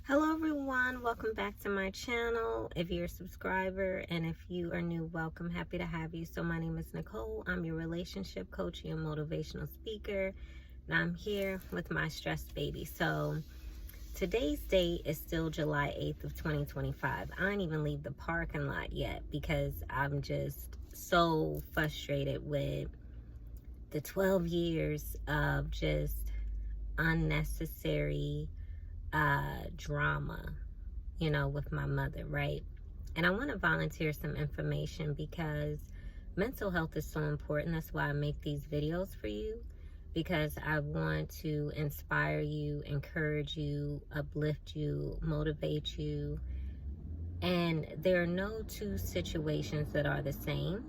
Hello everyone, welcome back to my channel. If you're a subscriber and if you are new, welcome. Happy to have you. So my name is Nicole. I'm your relationship coach and motivational speaker, and I'm here with my stressed baby. So today's date is still July 8th of 2025. I didn't even leave the parking lot yet because I'm just so frustrated with the 12 years of just unnecessary drama, with my mother, right? And I want to volunteer some information because mental health is so important. That's why I make these videos for you, because I want to inspire you, encourage you, uplift you, motivate you. And there are no two situations that are the same,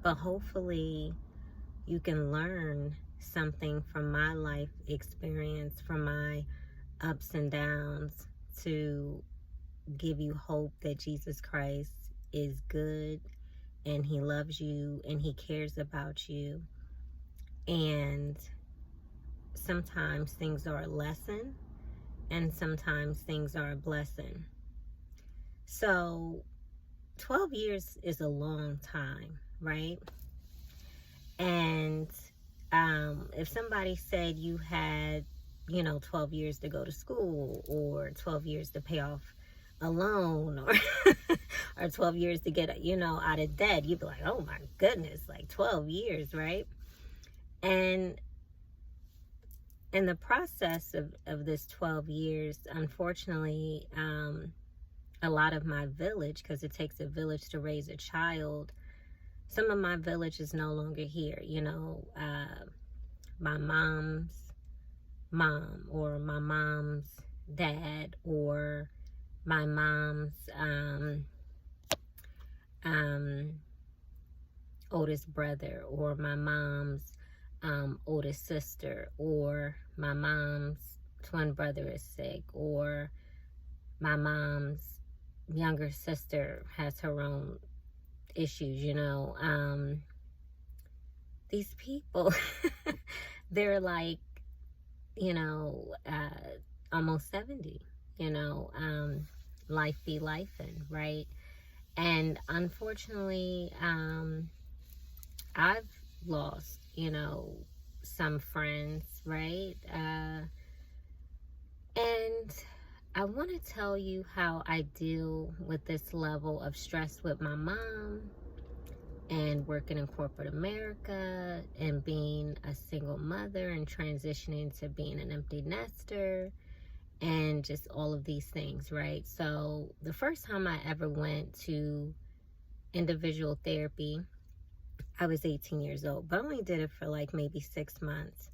but hopefully you can learn something from my life experience, from my ups and downs, to give you hope that Jesus Christ is good and he loves you and he cares about you. And sometimes things are a lesson and sometimes things are a blessing. So 12 years is a long time, right? And if somebody said you had 12 years to go to school, or 12 years to pay off a loan, or or 12 years to get out of debt, you'd be like, oh my goodness, like 12 years, right? And in the process of this 12 years, unfortunately, a lot of my village, because it takes a village to raise a child, some of my village is no longer here. My mom's mom, or my mom's dad, or my mom's oldest brother, or my mom's oldest sister, or my mom's twin brother is sick, or my mom's younger sister has her own issues. These people, they're like, almost 70, life be lifing, right? And unfortunately, I've lost, some friends, right? And I want to tell you how I deal with this level of stress with my mom, and working in corporate America, and being a single mother, and transitioning to being an empty nester, and just all of these things, right? So the first time I ever went to individual therapy, I was 18 years old, but I only did it for like maybe 6 months.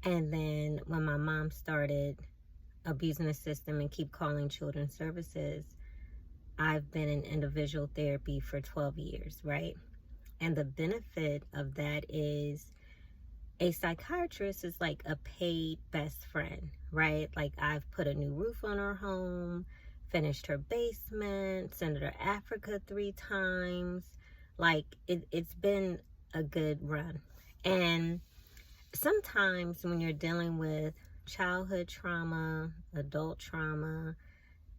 And then when my mom started abusing the system and keep calling children's services, I've been in individual therapy for 12 years, right? And the benefit of that is a psychiatrist is like a paid best friend, right? Like, I've put a new roof on her home, finished her basement, sent her to Africa 3 times. Like, it's been a good run. And sometimes when you're dealing with childhood trauma, adult trauma,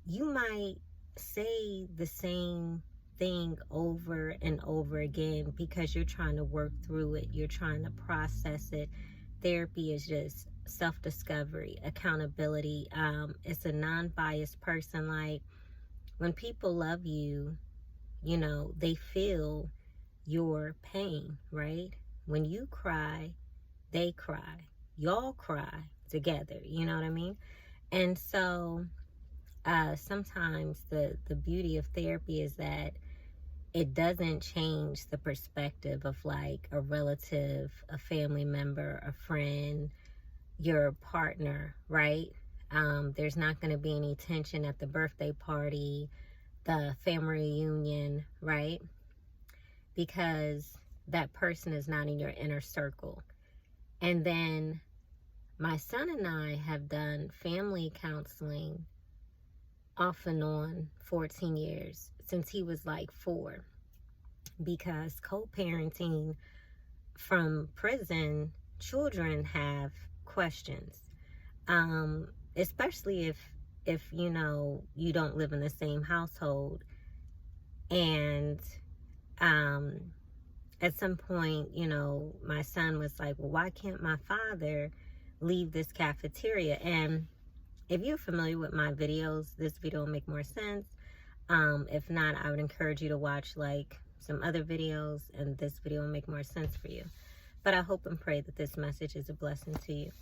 you might say the same thing over and over again because you're trying to work through it. You're trying to process it. Therapy is just self-discovery, accountability. It's a non-biased person. Like, when people love you, they feel your pain, right? When you cry, they cry. Y'all cry together, you know what I mean? And so sometimes the beauty of therapy is that it doesn't change the perspective of like a relative, a family member, a friend, your partner, right? There's not going to be any tension at the birthday party, the family reunion, right? Because that person is not in your inner circle. And then my son and I have done family counseling off and on 14 years, since he was like 4, because co-parenting from prison, children have questions, especially if if, you know, you don't live in the same household. And at some point, you know, my son was like, well, why can't my father leave this cafeteria? And if you're familiar with my videos, this video will make more sense. If not, I would encourage you to watch like some other videos, and this video will make more sense for you. But I hope and pray that this message is a blessing to you.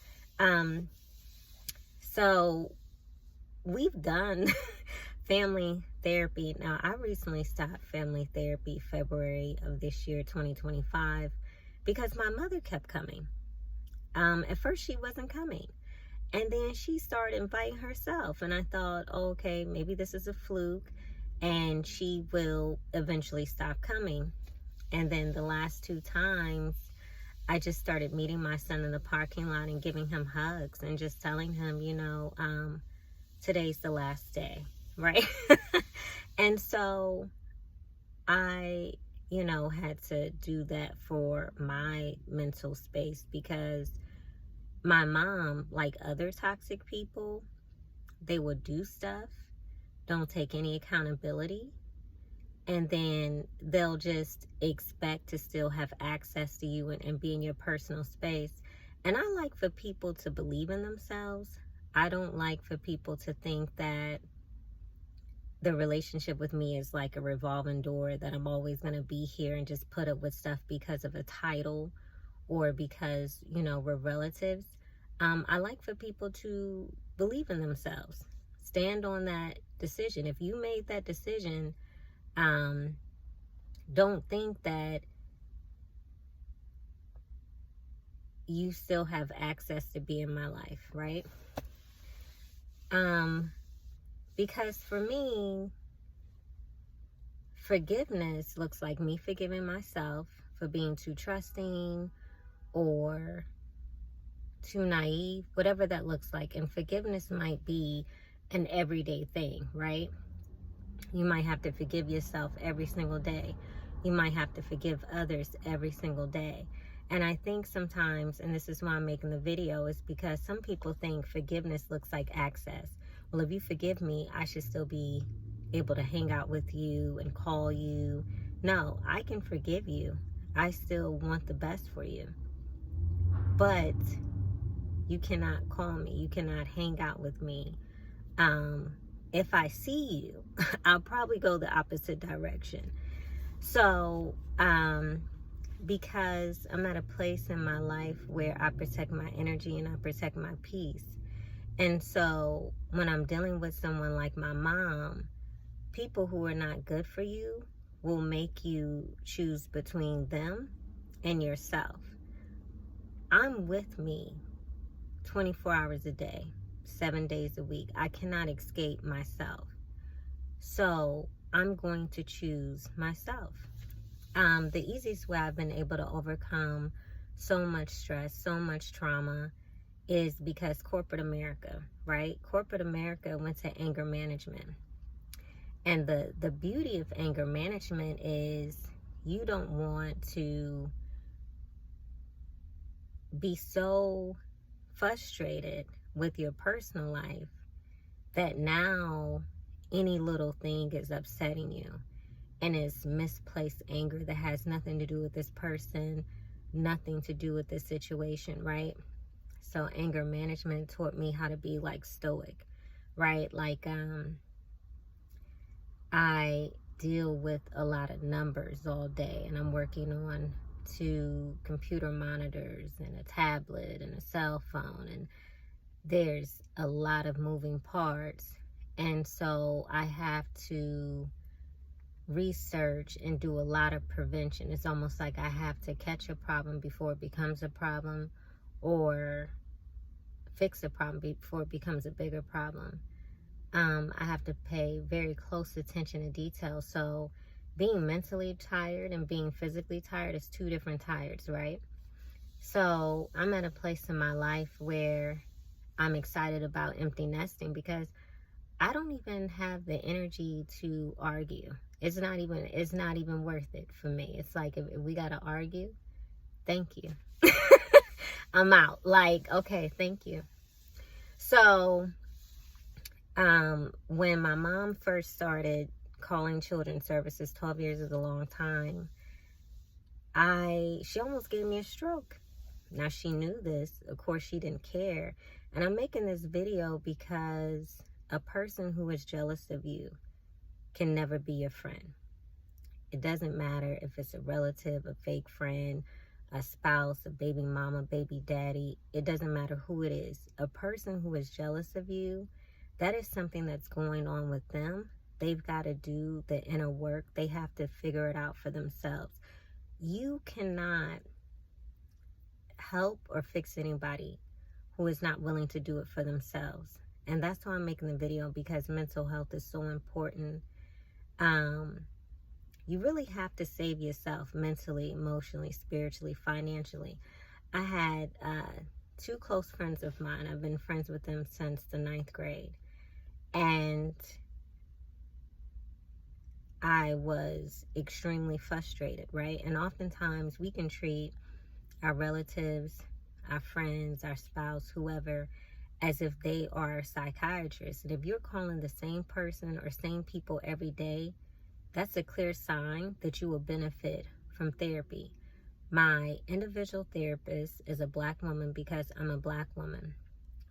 So we've done family therapy. Now, I recently stopped family therapy February of this year, 2025, because my mother kept coming. At first she wasn't coming. And then she started inviting herself. And I thought, oh, okay, maybe this is a fluke and she will eventually stop coming. And then the last 2 times, I just started meeting my son in the parking lot and giving him hugs and just telling him, you know, today's the last day, right? And so I, you know, had to do that for my mental space, because my mom, like other toxic people, they will do stuff, don't take any accountability, and then they'll just expect to still have access to you and be in your personal space. And I like for people to believe in themselves. I don't like for people to think that the relationship with me is like a revolving door, that I'm always going to be here and just put up with stuff because of a title or because, you know, we're relatives. I like for people to believe in themselves, stand on that decision. If you made that decision, don't think that you still have access to be in my life, right? Because for me, forgiveness looks like me forgiving myself for being too trusting or too naive, whatever that looks like. And forgiveness might be an everyday thing, right? You might have to forgive yourself every single day. You might have to forgive others every single day. And I think sometimes, and this is why I'm making the video, is because some people think forgiveness looks like access. Well, if you forgive me, I should still be able to hang out with you and call you. No, I can forgive you. I still want the best for you. But you cannot call me. You cannot hang out with me. If I see you, I'll probably go the opposite direction. So, because I'm at a place in my life where I protect my energy and I protect my peace. And so when I'm dealing with someone like my mom, people who are not good for you will make you choose between them and yourself. I'm with me 24 hours a day, 7 days a week. I cannot escape myself. So I'm going to choose myself. The easiest way I've been able to overcome so much stress, so much trauma, is because corporate America, right? Corporate America went to anger management. And the beauty of anger management is you don't want to be so frustrated with your personal life that now any little thing is upsetting you. And it's misplaced anger that has nothing to do with this person, nothing to do with this situation, right? So anger management taught me how to be like stoic, right? Like I deal with a lot of numbers all day, and I'm working on 2 computer monitors and a tablet and a cell phone, and there's a lot of moving parts. And so I have to research and do a lot of prevention. It's almost like I have to catch a problem before it becomes a problem, or fix a problem before it becomes a bigger problem. I have to pay very close attention to detail. So being mentally tired and being physically tired is 2 different tires, right? So I'm at a place in my life where I'm excited about empty nesting, because I don't even have the energy to argue. It's not even worth it for me. It's like, if we gotta argue, thank you. I'm out. Like, okay, thank you. So When my mom first started calling children's services, 12 years is a long time, she almost gave me a stroke. Now, she knew this. Of course, she didn't care. And I'm making this video because a person who is jealous of you can never be your friend. It doesn't matter if it's a relative, a fake friend, a spouse, a baby mama, baby daddy. It doesn't matter who it is. A person who is jealous of you, that is something that's going on with them. They've got to do the inner work. They have to figure it out for themselves. You cannot help or fix anybody who is not willing to do it for themselves. And that's why I'm making the video, because mental health is so important. You really have to save yourself mentally, emotionally, spiritually, financially. I had 2 close friends of mine. I've been friends with them since the 9th grade. And I was extremely frustrated, right? And oftentimes we can treat our relatives, our friends, our spouse, whoever, as if they are psychiatrists. And if you're calling the same person or same people every day, that's a clear sign that you will benefit from therapy. My individual therapist is a Black woman because I'm a Black woman.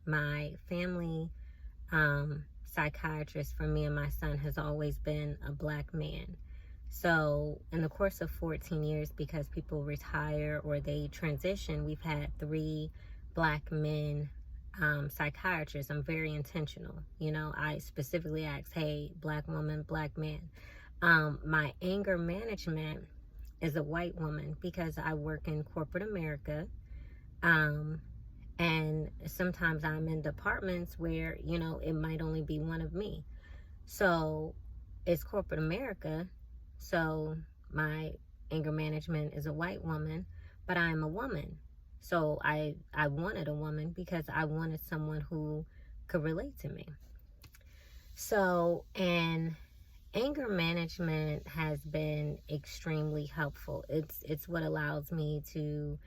My family psychiatrist for me and my son has always been a Black man. So in the course of 14 years, because people retire or they transition, we've had 3 Black men psychiatrists. I'm very intentional. You know, I specifically ask, hey, Black woman, Black man. My anger management is a white woman because I work in corporate America. And sometimes I'm in departments where, you know, it might only be one of me. So it's corporate America. So my anger management is a white woman, but I'm a woman. So I wanted a woman because I wanted someone who could relate to me. So, and anger management has been extremely helpful. It's what allows me to,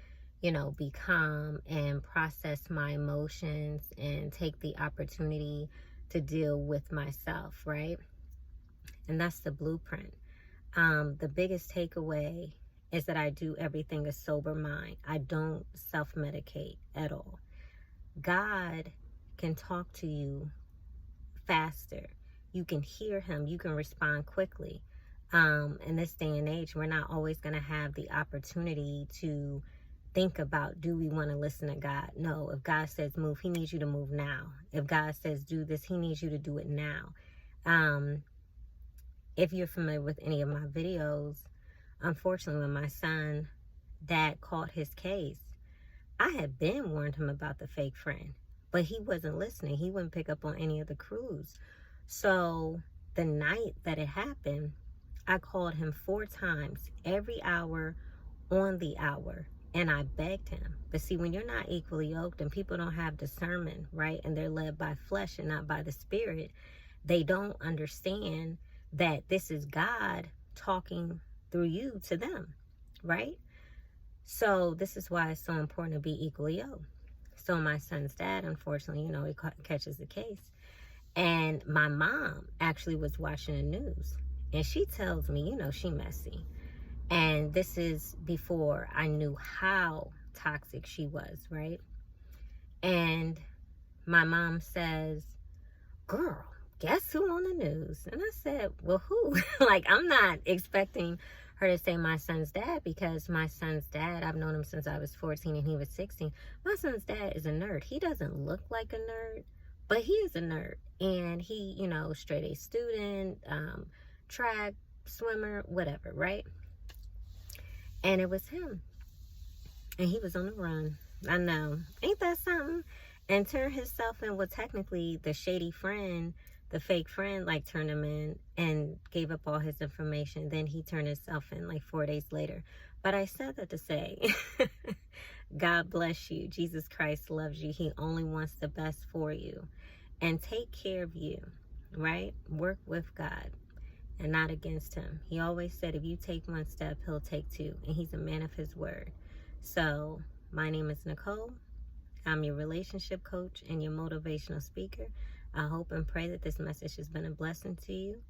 you know, be calm and process my emotions and take the opportunity to deal with myself, right? And that's the blueprint. The biggest takeaway is that I do everything a sober mind. I don't self-medicate at all. God can talk to you faster. You can hear him. You can respond quickly. In this day and age, we're not always going to have the opportunity to think about, do we want to listen to God? No. If God says move, he needs you to move now. If God says do this, he needs you to do it now. If you're familiar with any of my videos, unfortunately, when my son, dad caught his case, I had been warned him about the fake friend, but he wasn't listening. He wouldn't pick up on any of the crews. So the night that it happened, I called him 4 times, every hour on the hour, and I begged him. But see, when you're not equally yoked and people don't have discernment, right, and they're led by flesh and not by the spirit, they don't understand that this is God talking through you to them, right? So this is why it's so important to be equally yoked. So my son's dad, unfortunately, you know, he catches the case. And my mom actually was watching the news. And she tells me, you know, she messy. And this is before I knew how toxic she was, right? And my mom says, girl, guess who on the news? And I said, well, who? Like, I'm not expecting her to say my son's dad, because my son's dad, I've known him since I was 14 and he was 16. My son's dad is a nerd. He doesn't look like a nerd, but he is a nerd. And he, you know, straight A student, track, swimmer, whatever, right? And it was him. And he was on the run. I know. Ain't that something? And turned himself in, well, technically the shady friend, the fake friend, like, turned him in and gave up all his information. Then he turned himself in like 4 days later. But I said that to say, God bless you. Jesus Christ loves you. He only wants the best for you. And take care of you, right? Work with God and not against him. He always said, if you take 1 step, he'll take 2. And he's a man of his word. So my name is Nicole. I'm your relationship coach and your motivational speaker. I hope and pray that this message has been a blessing to you.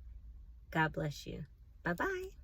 God bless you. Bye-bye.